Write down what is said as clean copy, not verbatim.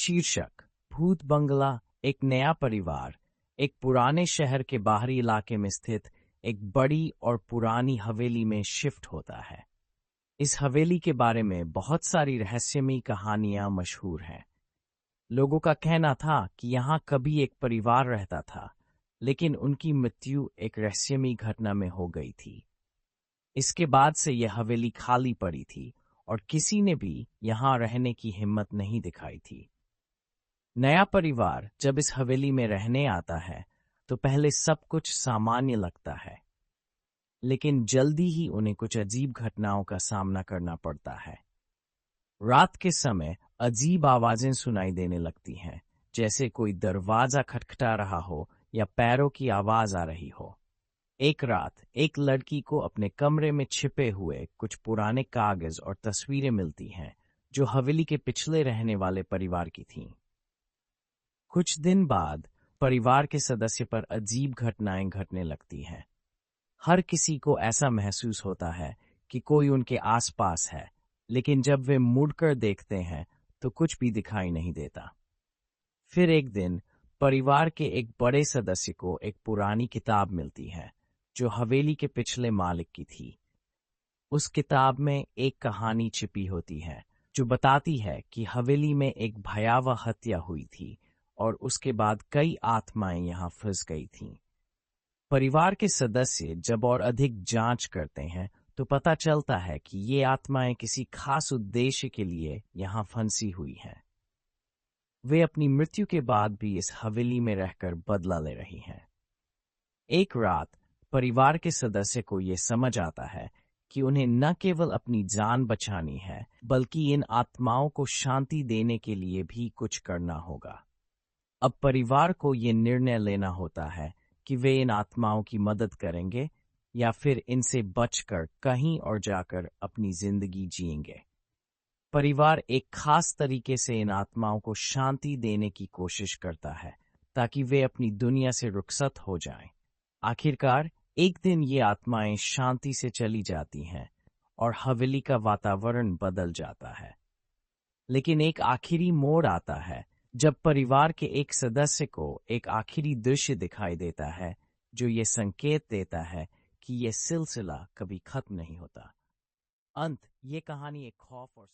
शीर्षक भूत बंगला। एक नया परिवार एक पुराने शहर के बाहरी इलाके में स्थित एक बड़ी और पुरानी हवेली में शिफ्ट होता है। इस हवेली के बारे में बहुत सारी रहस्यमयी कहानियां मशहूर हैं। लोगों का कहना था कि यहाँ कभी एक परिवार रहता था, लेकिन उनकी मृत्यु एक रहस्यमयी घटना में हो गई थी। इसके बाद से यह हवेली खाली पड़ी थी और किसी ने भी यहाँ रहने की हिम्मत नहीं दिखाई थी। नया परिवार जब इस हवेली में रहने आता है तो पहले सब कुछ सामान्य लगता है, लेकिन जल्दी ही उन्हें कुछ अजीब घटनाओं का सामना करना पड़ता है। रात के समय अजीब आवाजें सुनाई देने लगती हैं, जैसे कोई दरवाजा खटखटा रहा हो या पैरों की आवाज आ रही हो। एक रात एक लड़की को अपने कमरे में छिपे हुए कुछ पुराने कागज और तस्वीरें मिलती हैं, जो हवेली के पिछले रहने वाले परिवार की थीं। कुछ दिन बाद परिवार के सदस्य पर अजीब घटनाएं घटने लगती हैं। हर किसी को ऐसा महसूस होता है कि कोई उनके आसपास है, लेकिन जब वे मुड़कर देखते हैं तो कुछ भी दिखाई नहीं देता। फिर एक दिन परिवार के एक बड़े सदस्य को एक पुरानी किताब मिलती है, जो हवेली के पिछले मालिक की थी। उस किताब में एक कहानी छिपी होती है, जो बताती है कि हवेली में एक भयावह हत्या हुई थी और उसके बाद कई आत्माएं यहाँ फंस गई थीं। परिवार के सदस्य जब और अधिक जांच करते हैं तो पता चलता है कि ये आत्माएं किसी खास उद्देश्य के लिए यहाँ फंसी हुई हैं। वे अपनी मृत्यु के बाद भी इस हवेली में रहकर बदला ले रही हैं। एक रात परिवार के सदस्य को ये समझ आता है कि उन्हें न केवल अपनी जान बचानी है, बल्कि इन आत्माओं को शांति देने के लिए भी कुछ करना होगा। अब परिवार को ये निर्णय लेना होता है कि वे इन आत्माओं की मदद करेंगे या फिर इनसे बचकर कहीं और जाकर अपनी जिंदगी जिएंगे। परिवार एक खास तरीके से इन आत्माओं को शांति देने की कोशिश करता है, ताकि वे अपनी दुनिया से रुखसत हो जाएं। आखिरकार एक दिन ये आत्माएं शांति से चली जाती हैं और हवेली का वातावरण बदल जाता है। लेकिन एक आखिरी मोड़ आता है जब परिवार के एक सदस्य को एक आखिरी दृश्य दिखाई देता है, जो ये संकेत देता है कि ये सिलसिला कभी खत्म नहीं होता। अंत ये कहानी एक खौफ और